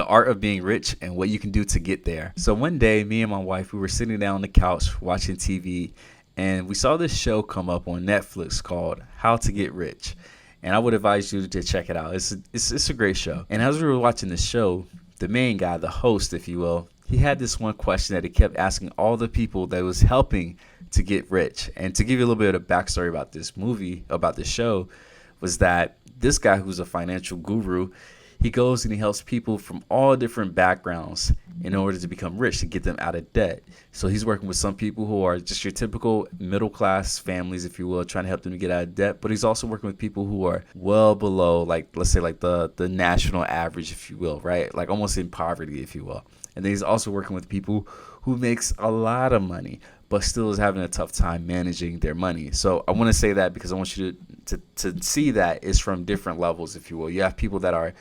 art of being rich and what you can do to get there. So one day, me and my wife, we were sitting down on the couch watching TV, and we saw this show come up on Netflix called How to Get Rich. And I would advise you to check it out. It's a great show. And as we were watching the show, the main guy, the host, if you will, he had this one question that he kept asking all the people that was helping to get rich. And to give you a little bit of backstory about this movie, about this show, was that this guy who's a financial guru, he goes and he helps people from all different backgrounds in order to become rich, to get them out of debt. So he's working with some people who are just your typical middle class families, if you will, trying to help them to get out of debt. But he's also working with people who are well below, like, let's say, like the national average, if you will, right? Like almost in poverty, if you will. And then he's also working with people who makes a lot of money, but still is having a tough time managing their money. So I want to say that because I want you to see that it's from different levels, if you will. You have people that are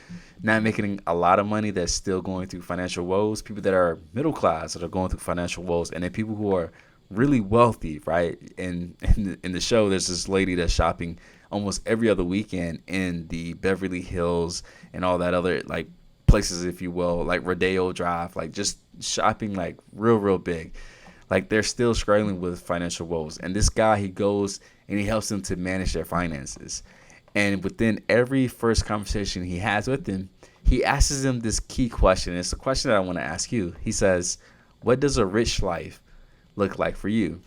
not making a lot of money that's still going through financial woes, people that are middle class that are going through financial woes, and then people who are really wealthy, right? And in the show, there's this lady that's shopping almost every other weekend in the Beverly Hills and all that other like places, if you will, like Rodeo Drive, like just shopping like real big. Like they're still struggling with financial woes. And this guy, he goes and he helps them to manage their finances. And within every first conversation he has with them, he asks them this key question. It's a question that I want to ask you. He says, what does a rich life look like for you?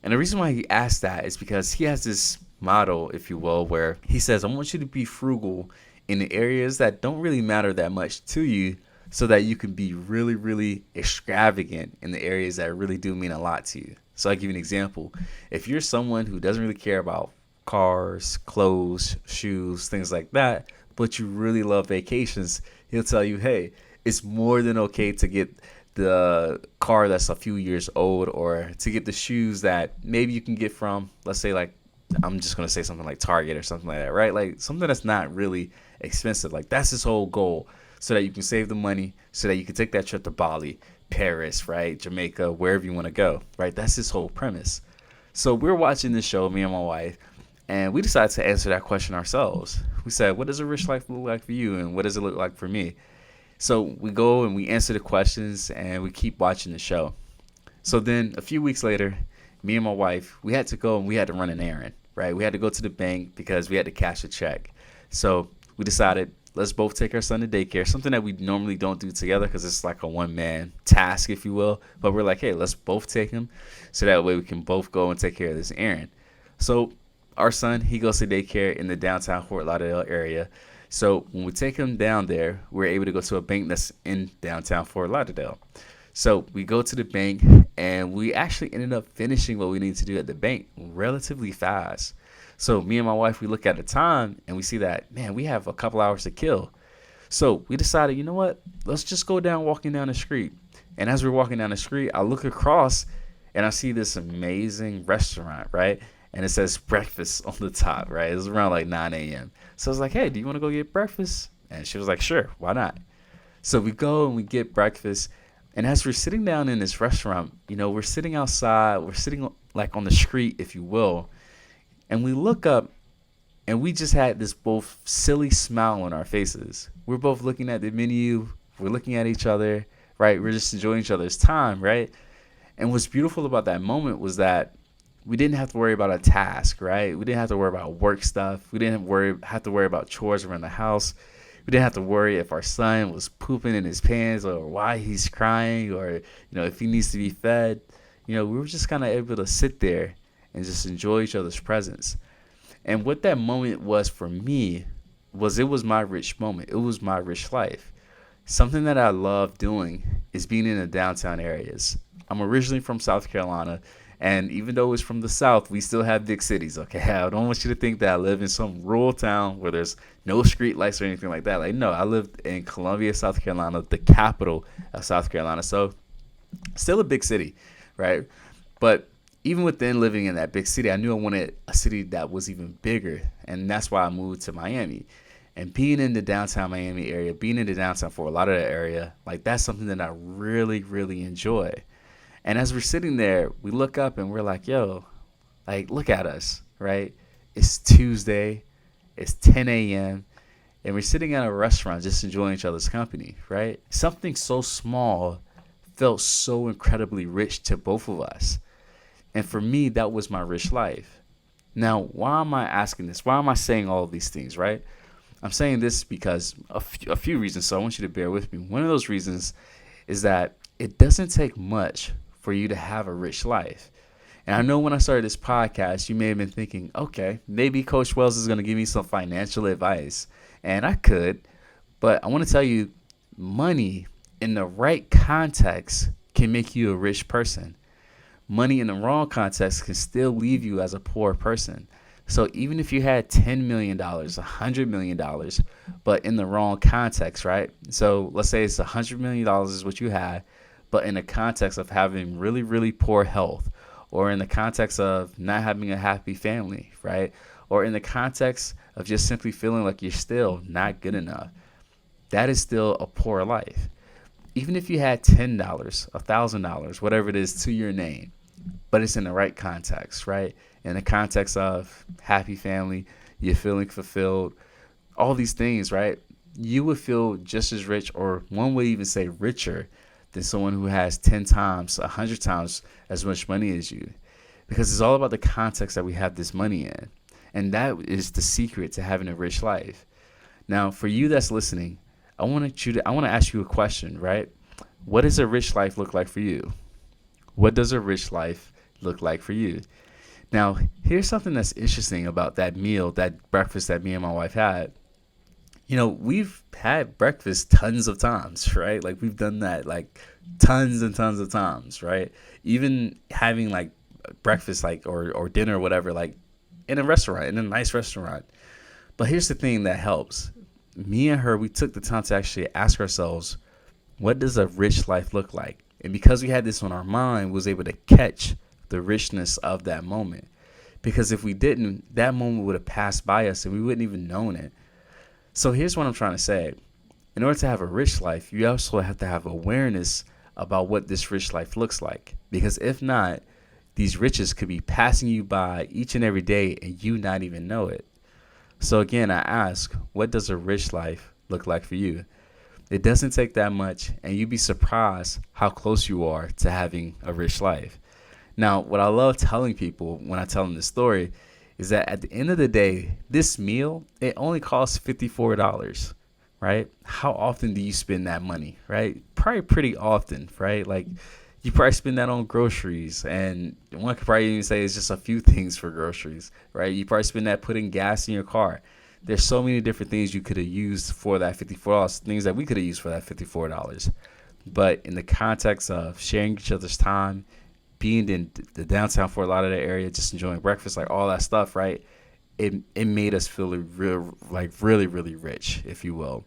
And the reason why he asks that is because he has this motto, if you will, where he says, I want you to be frugal in the areas that don't really matter that much to you, so that you can be really extravagant in the areas that really do mean a lot to you. So I'll give you an example. If you're someone who doesn't really care about cars, clothes, shoes, things like that, but you really love vacations, he'll tell you, hey, it's more than okay to get the car that's a few years old, or to get the shoes that maybe you can get from, let's say, like, I'm just going to say something like Target or something like that, right? Like something that's not really expensive. Like that's his whole goal, so that you can save the money, so that you can take that trip to Bali, Paris, right, Jamaica, wherever you want to go, right? That's his whole premise. So we're watching this show, me and my wife, and we decided to answer that question ourselves. We said, what does a rich life look like for you, and what does it look like for me? So we go and we answer the questions, and we keep watching the show. So then a few weeks later, me and my wife, we had to go and we had to run an errand, right? We had to go to the bank because we had to cash a check. So we decided, let's both take our son to daycare, something that we normally don't do together because it's like a one-man task, if you will. But we're like, hey, let's both take him so that way we can both go and take care of this errand. So our son, he goes to daycare in the downtown Fort Lauderdale area. So when we take him down there, we're able to go to a bank that's in downtown Fort Lauderdale. So we go to the bank, and we actually ended up finishing what we need to do at the bank relatively fast. So me and my wife, we look at the time and we see that, man, we have a couple hours to kill. So we decided, you know what? Let's just go down walking down the street. And as we're walking down the street, I look across and I see this amazing restaurant, right? And it says breakfast on the top, right? It was around like 9 a.m. So I was like, hey, do you want to go get breakfast? And she was like, sure, why not? So we go and we get breakfast. And as we're sitting down in this restaurant, you know, we're sitting outside, we're sitting like on the street, if you will. And we look up, and we just had this both silly smile on our faces. We're both looking at the menu. We're looking at each other, right? We're just enjoying each other's time, right? And what's beautiful about that moment was that we didn't have to worry about a task, right? We didn't have to worry about work stuff. We didn't have to worry about chores around the house. We didn't have to worry if our son was pooping in his pants, or why he's crying, or, you know, if he needs to be fed. You know, we were just kind of able to sit there and just enjoy each other's presence. And what that moment was for me was, it was my rich moment. It was my rich life. Something that I love doing is being in the downtown areas. I'm originally from South Carolina, and even though it's from the South, we still have big cities, okay? I don't want you to think that I live in some rural town where there's no street lights or anything like that. Like, no, I lived in Columbia, South Carolina, the capital of South Carolina. So still a big city, right? But even within living in that big city, I knew I wanted a city that was even bigger. And that's why I moved to Miami. And being in the downtown Miami area, being in the downtown Fort Lauderdale area, like, that's something that I really enjoy. And as we're sitting there, we look up and we're like, yo, like, look at us, right? It's Tuesday. It's 10 a.m. and we're sitting at a restaurant just enjoying each other's company, right? Something so small felt so incredibly rich to both of us. And for me, that was my rich life. Now, why am I asking this? Why am I saying all of these things, right? I'm saying this because a few reasons, so I want you to bear with me. One of those reasons is that it doesn't take much for you to have a rich life. And I know when I started this podcast, you may have been thinking, okay, maybe Coach Wells is going to give me some financial advice. And I could, but I want to tell you, money in the right context can make you a rich person. Money in the wrong context can still leave you as a poor person. So even if you had $10 million, $100 million, but in the wrong context, right? So let's say it's $100 million is what you had, but in the context of having really, really poor health, or in the context of not having a happy family, right? Or in the context of just simply feeling like you're still not good enough. That is still a poor life. Even if you had $10, $1,000, whatever it is to your name, but it's in the right context, right? In the context of happy family, you're feeling fulfilled, all these things, right? You would feel just as rich, or one would even say richer, than someone who has 10 times, 100 times as much money as you. Because it's all about the context that we have this money in. And that is the secret to having a rich life. Now, for you that's listening, I want to ask you a question, right? What does a rich life look like for you? What does a rich life look like for you? Now, here's something that's interesting about that meal, that breakfast that me and my wife had. You know, we've had breakfast tons of times, right? Like we've done that like tons and tons of times, right? Even having like breakfast like or dinner or whatever, like in a restaurant, in a nice restaurant. But here's the thing that helps. Me and her, we took the time to actually ask ourselves, what does a rich life look like? And because we had this on our mind, we was able to catch the richness of that moment. Because if we didn't, that moment would have passed by us and we wouldn't even known it. So here's what I'm trying to say. In order to have a rich life, you also have to have awareness about what this rich life looks like. Because if not, these riches could be passing you by each and every day and you not even know it. So again, I ask, what does a rich life look like for you? It doesn't take that much, and you'd be surprised how close you are to having a rich life. Now, what I love telling people when I tell them this story is that at the end of the day, this meal, it only costs $54, right? How often do you spend that money, right? Probably pretty often, right? Like you probably spend that on groceries, and one could probably even say it's just a few things for groceries, right? You probably spend that putting gas in your car. There's so many different things you could have used for that $54, things that we could have used for that $54. But in the context of sharing each other's time, being in the downtown Fort Lauderdale area, just enjoying breakfast, like all that stuff, right? It made us feel really, really rich, if you will.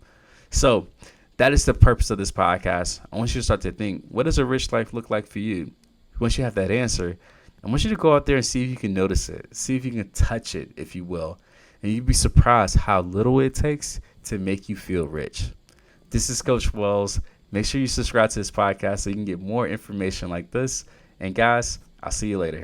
So that is the purpose of this podcast. I want you to start to think, what does a rich life look like for you? Once you have that answer, I want you to go out there and see if you can notice it. See if you can touch it, if you will. And you'd be surprised how little it takes to make you feel rich. This is Coach Wells. Make sure you subscribe to this podcast so you can get more information like this. And guys, I'll see you later.